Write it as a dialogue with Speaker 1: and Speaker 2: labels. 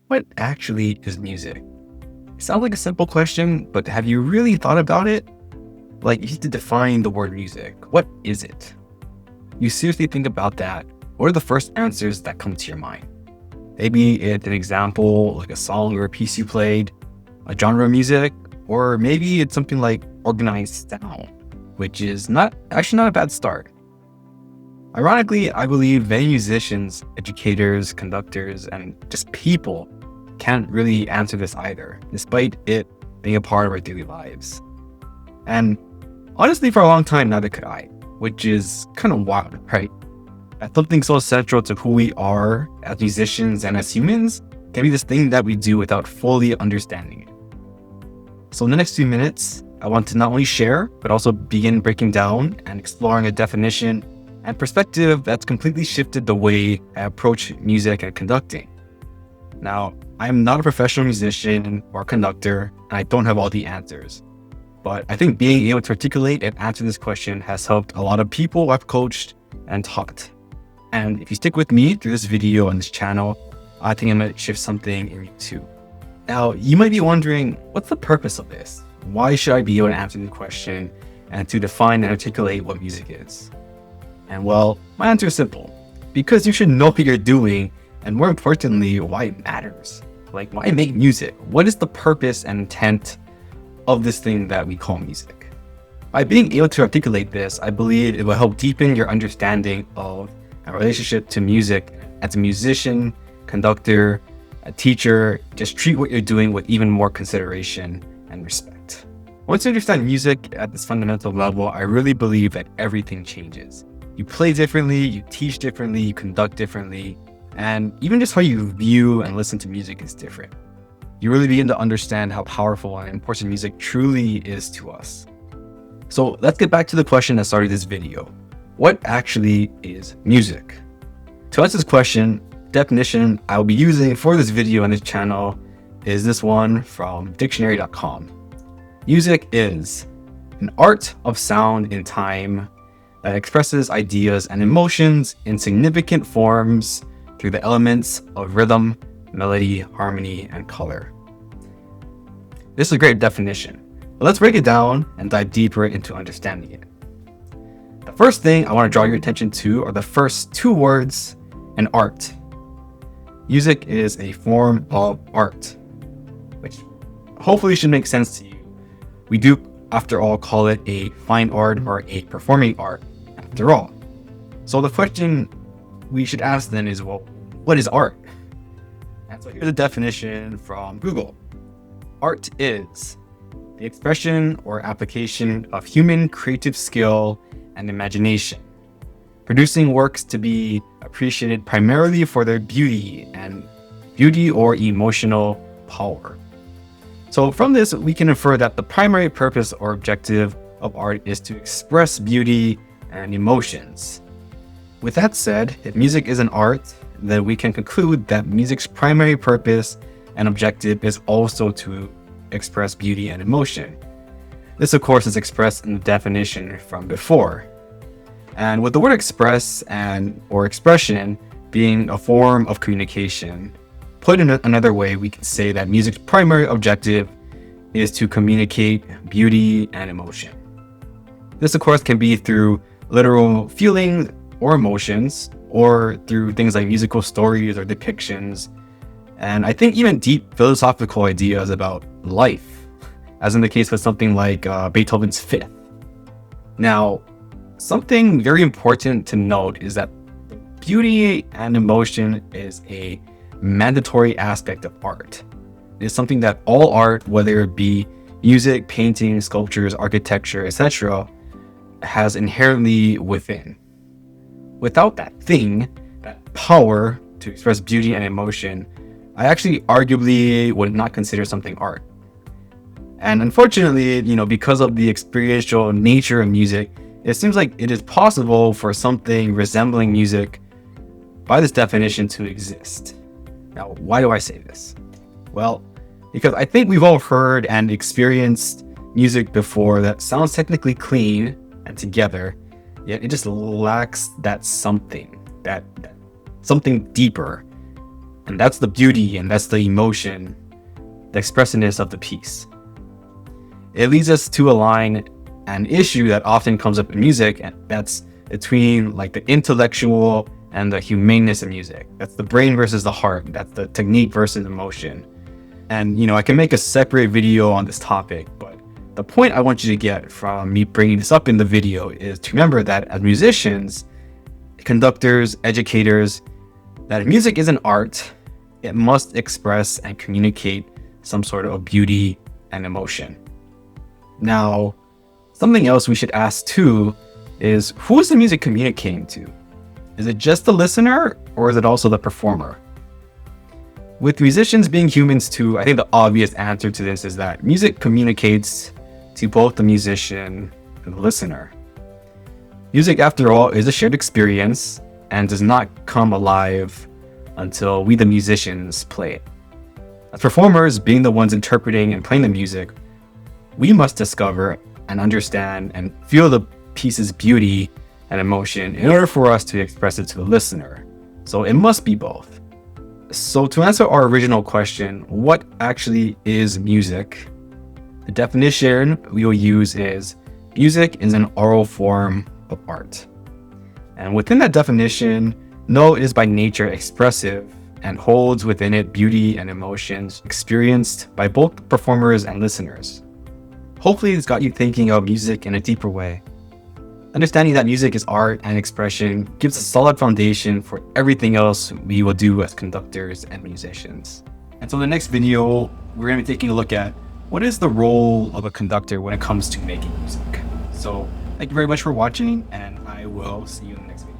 Speaker 1: What actually is music? It sounds like a simple question, but have you really thought about it? Like, if you had to define the word music, what is it? You seriously think about that, what are the first answers that come to your mind? Maybe it's an example, like a song or a piece you played, a genre of music, or maybe it's something like organized sound, which is not a bad start. Ironically, I believe many musicians, educators, conductors, and just people can't really answer this either, despite it being a part of our daily lives. And honestly, for a long time, neither could I, which is kind of wild, right? That something so central to who we are as musicians and as humans can be this thing that we do without fully understanding it. So in the next few minutes, I want to not only share, but also begin breaking down and exploring a definition and perspective that's completely shifted the way I approach music and conducting. Now, I'm not a professional musician or conductor, and I don't have all the answers. But I think being able to articulate and answer this question has helped a lot of people I've coached and taught. And if you stick with me through this video and this channel, I think I might shift something in you too. Now, you might be wondering, what's the purpose of this? Why should I be able to answer the question and to define and articulate what music is? And well, my answer is simple. Because you should know what you're doing, and more importantly, why it matters. Like, why make music? What is the purpose and intent of this thing that we call music? By being able to articulate this, I believe it will help deepen your understanding of our relationship to music as a musician, conductor, a teacher. Just treat what you're doing with even more consideration and respect. Once you understand music at this fundamental level, I really believe that everything changes. You play differently, you teach differently, you conduct differently, and even just how you view and listen to music is different. You really begin to understand how powerful and important music truly is to us. So let's get back to the question that started this video. What actually is music? To answer this question, the definition I'll be using for this video on this channel is this one from dictionary.com. Music is an art of sound in time that expresses ideas and emotions in significant forms through the elements of rhythm, melody, harmony, and color. This is a great definition, but let's break it down and dive deeper into understanding it. The first thing I want to draw your attention to are the first two words, and art. Music is a form of art, which hopefully should make sense to you. We do, after all, call it a fine art or a performing art, after all. So the question we should ask then is, well, what is art? And so here's a definition from Google. Art is the expression or application of human creative skill and imagination, producing works to be appreciated primarily for their beauty or emotional power. So from this, we can infer that the primary purpose or objective of art is to express beauty and emotions. With that said, if music is an art, then we can conclude that music's primary purpose and objective is also to express beauty and emotion. This, of course, is expressed in the definition from before. And with the word express or expression being a form of communication, put in another way, we can say that music's primary objective is to communicate beauty and emotion. This, of course, can be through literal feelings or emotions, or through things like musical stories or depictions, and I think even deep philosophical ideas about life, as in the case with something like Beethoven's Fifth. Now, something very important to note is that beauty and emotion is a mandatory aspect of art. It is something that all art, whether it be music, painting, sculptures, architecture, etc., has inherently within. Without that thing, that power to express beauty and emotion, I actually arguably would not consider something art. And unfortunately, because of the experiential nature of music, it seems like it is possible for something resembling music by this definition to exist. Now, why do I say this? Well, because I think we've all heard and experienced music before that sounds technically clean and together, yet it just lacks that something deeper. And that's the beauty and that's the emotion, the expressiveness of the piece. It leads us to a line, an issue that often comes up in music, and that's between like the intellectual and the humaneness of music. That's the brain versus the heart. That's the technique versus emotion. And, I can make a separate video on this topic, but the point I want you to get from me bringing this up in the video is to remember that as musicians, conductors, educators, that if music is an art, it must express and communicate some sort of beauty and emotion. Now, something else we should ask too is, who is the music communicating to? Is it just the listener, or is it also the performer? With musicians being humans too, I think the obvious answer to this is that music communicates to both the musician and the listener. Music, after all, is a shared experience and does not come alive until we, the musicians, play it. As performers, being the ones interpreting and playing the music, we must discover and understand and feel the piece's beauty and emotion in order for us to express it to the listener. So it must be both. So to answer our original question, what actually is music? The definition we will use is, music is an oral form of art. And within that definition, no, it is by nature expressive and holds within it beauty and emotions experienced by both performers and listeners. Hopefully it's got you thinking of music in a deeper way. Understanding that music is art and expression gives a solid foundation for everything else we will do as conductors and musicians. And so in the next video, we're going to be taking a look at what is the role of a conductor when it comes to making music. So thank you very much for watching, and I will see you in the next video.